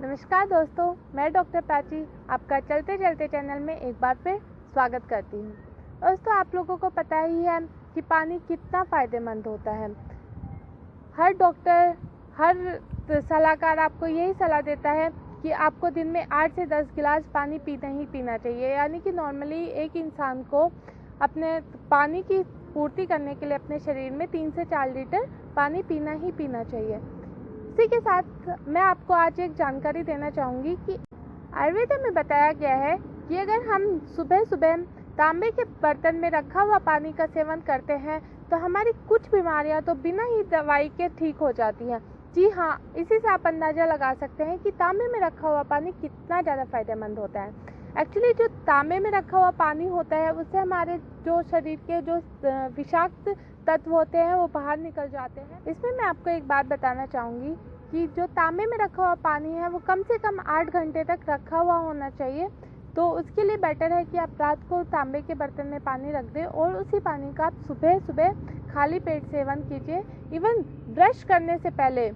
नमस्कार दोस्तों, मैं डॉक्टर प्राची आपका चलते चलते चैनल में एक बार फिर स्वागत करती हूँ। दोस्तों, आप लोगों को पता ही है कि पानी कितना फ़ायदेमंद होता है। हर डॉक्टर, हर सलाहकार आपको यही सलाह देता है कि आपको दिन में 8 से 10 गिलास पानी पीना ही पीना चाहिए। यानी कि नॉर्मली एक इंसान को अपने पानी की पूर्ति करने के लिए अपने शरीर में 3 से 4 लीटर पानी पीना ही पीना चाहिए। इसी के साथ मैं आपको आज एक जानकारी देना चाहूँगी कि आयुर्वेद में बताया गया है कि अगर हम सुबह सुबह तांबे के बर्तन में रखा हुआ पानी का सेवन करते हैं तो हमारी कुछ बीमारियां तो बिना ही दवाई के ठीक हो जाती हैं। जी हाँ, इसी से आप अंदाज़ा लगा सकते हैं कि तांबे में रखा हुआ पानी कितना ज़्यादा फायदेमंद होता है। एक्चुअली जो तांबे में रखा हुआ पानी होता है उससे हमारे जो शरीर के जो विषाक्त तत्व होते हैं वो बाहर निकल जाते हैं। इसमें मैं आपको एक बात बताना चाहूँगी कि जो तांबे में रखा हुआ पानी है वो कम से कम 8 घंटे तक रखा हुआ होना चाहिए। तो उसके लिए बेटर है कि आप रात को तांबे के बर्तन में पानी रख दें और उसी पानी का आप सुबह सुबह खाली पेट सेवन कीजिए। इवन ब्रश करने से पहले,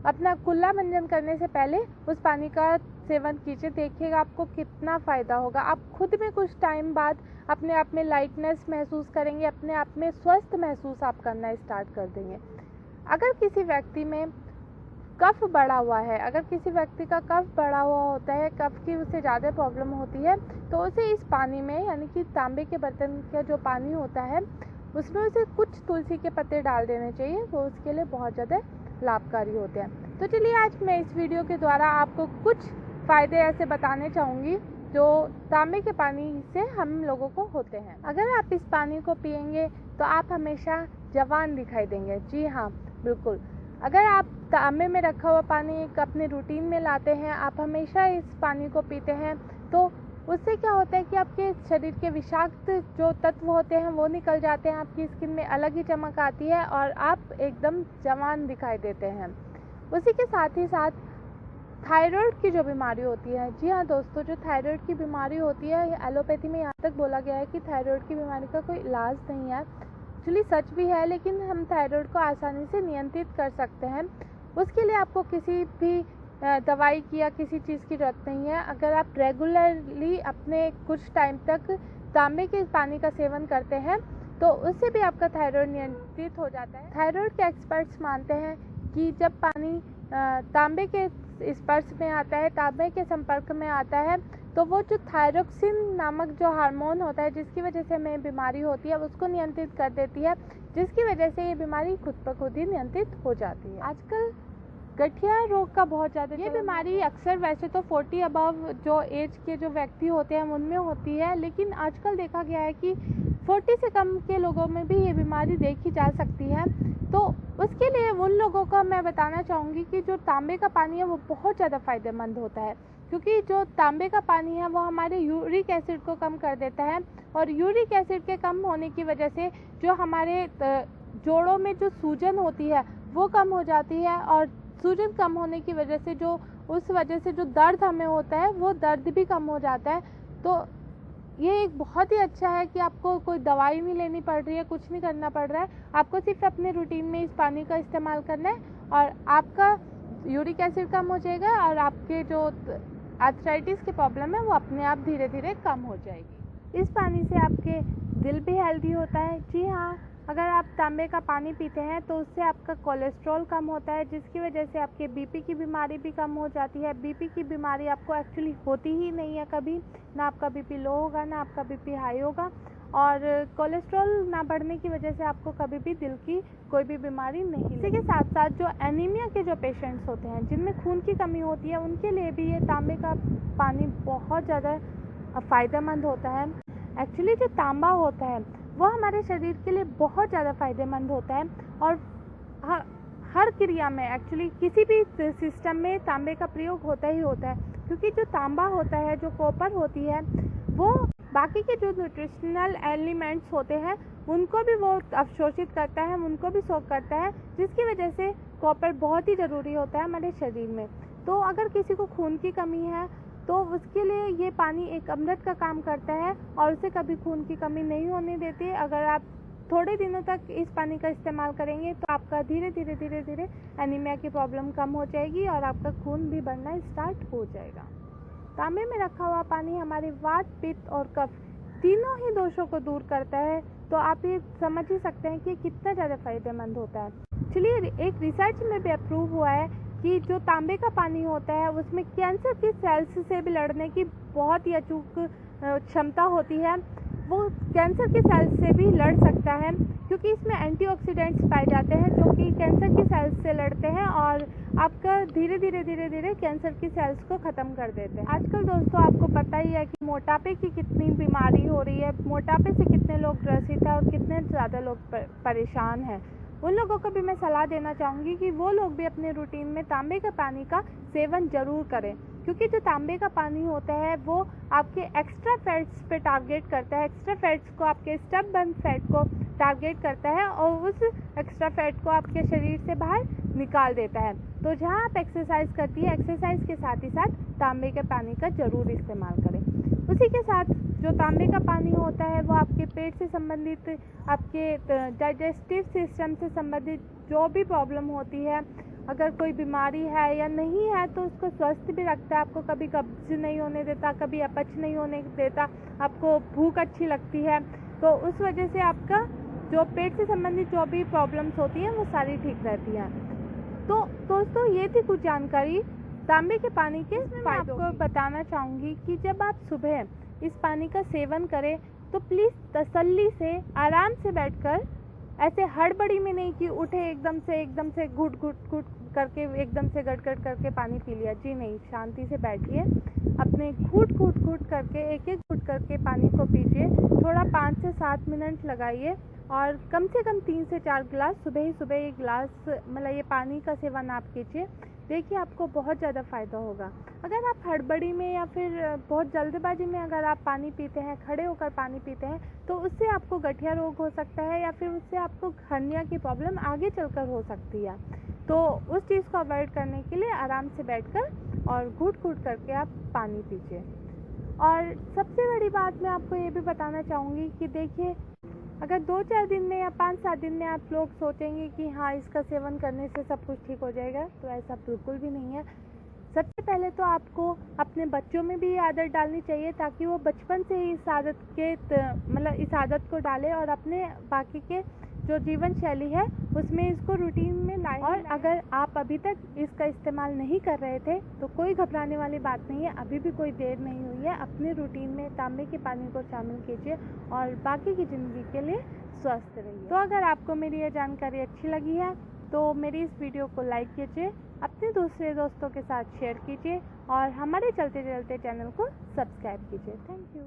अपना कुल्ला भंजन करने से पहले उस पानी का सेवन कीजिए। देखिएगा आपको कितना फ़ायदा होगा। आप खुद में कुछ टाइम बाद अपने आप में लाइटनेस महसूस करेंगे, अपने आप में स्वस्थ महसूस आप करना स्टार्ट कर देंगे। अगर किसी व्यक्ति में कफ बढ़ा हुआ है, अगर किसी व्यक्ति का कफ बढ़ा हुआ होता है, कफ की उसे ज़्यादा प्रॉब्लम होती है, तो उसे इस पानी में यानी कि तांबे के बर्तन का जो पानी होता है उसमें उसे कुछ तुलसी के पत्ते डाल देने चाहिए। वो उसके लिए बहुत ज़्यादा लाभकारी होते हैं। तो चलिए, आज मैं इस वीडियो के द्वारा आपको कुछ फ़ायदे ऐसे बताने चाहूँगी जो तांबे के पानी से हम लोगों को होते हैं। अगर आप इस पानी को पिएंगे तो आप हमेशा जवान दिखाई देंगे। जी हाँ, बिल्कुल। अगर आप तांबे में रखा हुआ पानी एक अपने रूटीन में लाते हैं, आप हमेशा इस पानी को पीते हैं, तो उससे क्या होता है कि आपके शरीर के विषाक्त जो तत्व होते हैं वो निकल जाते हैं, आपकी स्किन में अलग ही चमक आती है और आप एकदम जवान दिखाई देते हैं। उसी के साथ ही साथ थायराइड की जो बीमारी होती है, जी हाँ दोस्तों, जो थायराइड की बीमारी होती है, एलोपैथी में यहाँ तक बोला गया है कि थायराइड की बीमारी का कोई इलाज नहीं है। एक्चुअली सच भी है, लेकिन हम थायराइड को आसानी से नियंत्रित कर सकते हैं। उसके लिए आपको किसी भी दवाई की या किसी चीज़ की ज़रूरत नहीं है। अगर आप रेगुलरली अपने कुछ टाइम तक तांबे के पानी का सेवन करते हैं तो उससे भी आपका थायराइड नियंत्रित हो जाता है। थायराइड के एक्सपर्ट्स मानते हैं कि जब पानी तांबे के स्पर्श में आता है, तांबे के संपर्क में आता है, तो वो जो थायरोक्सिन नामक जो हार्मोन होता है जिसकी वजह से हमें बीमारी होती है उसको नियंत्रित कर देती है, जिसकी वजह से ये बीमारी खुद ब खुद ही नियंत्रित हो जाती है। आजकल गठिया रोग का बहुत ज़्यादा ये बीमारी अक्सर वैसे तो 40 अबव जो एज के जो व्यक्ति होते हैं उनमें होती है, लेकिन आजकल देखा गया है कि 40 से कम के लोगों में भी ये बीमारी देखी जा सकती है। तो उसके लिए उन लोगों को मैं बताना चाहूँगी कि जो तांबे का पानी है वो बहुत ज़्यादा फ़ायदेमंद होता है, क्योंकि जो तांबे का पानी है वो हमारे यूरिक एसिड को कम कर देता है और यूरिक एसिड के कम होने की वजह से जो हमारे जोड़ों में जो सूजन होती है वो कम हो जाती है और सूजन कम होने की वजह से उस वजह से जो दर्द हमें होता है वो दर्द भी कम हो जाता है। तो ये एक बहुत ही अच्छा है कि आपको कोई दवाई नहीं लेनी पड़ रही है, कुछ नहीं करना पड़ रहा है, आपको सिर्फ अपने रूटीन में इस पानी का इस्तेमाल करना है और आपका यूरिक एसिड कम हो जाएगा और आपके जो आर्थराइटिस की प्रॉब्लम है वो अपने आप धीरे धीरे कम हो जाएगी। इस पानी से आपके दिल भी हेल्दी होता है। जी हाँ, अगर आप तांबे का पानी पीते हैं तो उससे आपका कोलेस्ट्रॉल कम होता है, जिसकी वजह से आपके बीपी की बीमारी भी कम हो जाती है। बीपी की बीमारी आपको एक्चुअली होती ही नहीं है कभी, ना आपका बीपी लो होगा ना आपका बीपी हाई होगा, और कोलेस्ट्रॉल ना बढ़ने की वजह से आपको कभी भी दिल की कोई भी बीमारी नहीं। इसी के साथ साथ जो एनीमिया के जो पेशेंट्स होते हैं जिनमें खून की कमी होती है उनके लिए भी ये तांबे का पानी बहुत ज़्यादा फ़ायदेमंद होता है। एक्चुअली जो तांबा होता है वो हमारे शरीर के लिए बहुत ज़्यादा फ़ायदेमंद होता है और हर क्रिया में एक्चुअली किसी भी सिस्टम में तांबे का प्रयोग होता ही होता है, क्योंकि जो तांबा होता है, जो कॉपर होती है, वो बाकी के जो न्यूट्रिशनल एलिमेंट्स होते हैं उनको भी वो अवशोषित करता है, उनको भी सोख करता है, जिसकी वजह से कॉपर बहुत ही ज़रूरी होता है हमारे शरीर में। तो अगर किसी को खून की कमी है तो उसके लिए ये पानी एक अमृत का काम करता है और उसे कभी खून की कमी नहीं होने देती। अगर आप थोड़े दिनों तक इस पानी का इस्तेमाल करेंगे तो आपका धीरे धीरे एनीमिया की प्रॉब्लम कम हो जाएगी और आपका खून भी बढ़ना स्टार्ट हो जाएगा। तांबे में रखा हुआ पानी हमारे वात, पित्त और कफ तीनों ही दोषों को दूर करता है। तो आप ये समझ ही सकते हैं कि कितना ज़्यादा फायदेमंद होता है। चलिए, एक रिसर्च में भी अप्रूव हुआ है कि जो तांबे का पानी होता है उसमें कैंसर की सेल्स से भी लड़ने की बहुत ही अचूक क्षमता होती है। वो कैंसर की सेल्स से भी लड़ सकता है क्योंकि इसमें एंटीऑक्सीडेंट्स पाए जाते हैं जो कि कैंसर की सेल्स से लड़ते हैं और आपका धीरे धीरे कैंसर की सेल्स को ख़त्म कर देते हैं। आजकल दोस्तों आपको पता ही है कि मोटापे की कितनी बीमारी हो रही है, मोटापे से कितने लोग ग्रसित हैं और कितने ज़्यादा लोग परेशान हैं। उन लोगों को भी मैं सलाह देना चाहूँगी कि वो लोग भी अपने रूटीन में तांबे का पानी का सेवन ज़रूर करें, क्योंकि जो तांबे का पानी होता है वो आपके एक्स्ट्रा फैट्स पे टारगेट करता है। एक्स्ट्रा फैट्स को, आपके स्टबबर्न फैट को टारगेट करता है और उस एक्स्ट्रा फैट को आपके शरीर से बाहर निकाल देता है। तो जहाँ आप एक्सरसाइज करती है, एक्सरसाइज के साथ ही साथ तांबे के पानी का ज़रूर इस्तेमाल करें। उसी के साथ जो तांबे का पानी होता है वो आपके पेट से संबंधित, आपके डाइजेस्टिव सिस्टम से संबंधित जो भी प्रॉब्लम होती है, अगर कोई बीमारी है या नहीं है तो उसको स्वस्थ भी रखता है। आपको कभी कब्ज नहीं होने देता, कभी अपच नहीं होने देता, आपको भूख अच्छी लगती है, तो उस वजह से आपका जो पेट से संबंधित जो भी प्रॉब्लम्स होती हैं वो सारी ठीक रहती हैं। तो दोस्तों ये थी कुछ जानकारी तांबे के पानी के फायदों की। आपको बताना चाहूँगी कि जब आप सुबह इस पानी का सेवन करें तो प्लीज़ तसल्ली से आराम से बैठकर, ऐसे हड़बड़ी में नहीं कि उठे एकदम से घुट करके एकदम से गट करके पानी पी लिया। जी नहीं, शांति से बैठिए, अपने घुट करके एक घुट करके पानी को पीजिए। थोड़ा 5 से 7 मिनट लगाइए और कम से कम 3 से 4 गिलास सुबह ही एक गिलास मतलब ये पानी का सेवन आप कीजिए। देखिए आपको बहुत ज़्यादा फ़ायदा होगा। अगर आप हड़बड़ी में या फिर बहुत जल्दबाजी में अगर आप पानी पीते हैं, खड़े होकर पानी पीते हैं, तो उससे आपको गठिया रोग हो सकता है या फिर उससे आपको हर्निया की प्रॉब्लम आगे चलकर हो सकती है। तो उस चीज़ को अवॉइड करने के लिए आराम से बैठकर और घुट करके आप पानी पीजिए। और सबसे बड़ी बात मैं आपको ये भी बताना चाहूँगी कि देखिए, अगर 2-4 दिन में या 5-7 दिन में आप लोग सोचेंगे कि हाँ इसका सेवन करने से सब कुछ ठीक हो जाएगा, तो ऐसा बिल्कुल भी नहीं है। सबसे पहले तो आपको अपने बच्चों में भी ये आदत डालनी चाहिए ताकि वो बचपन से ही इस आदत को डालें और अपने बाकी के जो जीवन शैली है उसमें इसको रूटीन में लाएं। और अगर आप अभी तक इसका इस्तेमाल नहीं कर रहे थे तो कोई घबराने वाली बात नहीं है, अभी भी कोई देर नहीं हुई है। अपने रूटीन में तांबे के पानी को शामिल कीजिए और बाकी की ज़िंदगी के लिए स्वस्थ रहिए। तो अगर आपको मेरी ये जानकारी अच्छी लगी है तो मेरी इस वीडियो को लाइक कीजिए, अपने दूसरे दोस्तों के साथ शेयर कीजिए और हमारे चलते चैनल को सब्सक्राइब कीजिए। Thank you.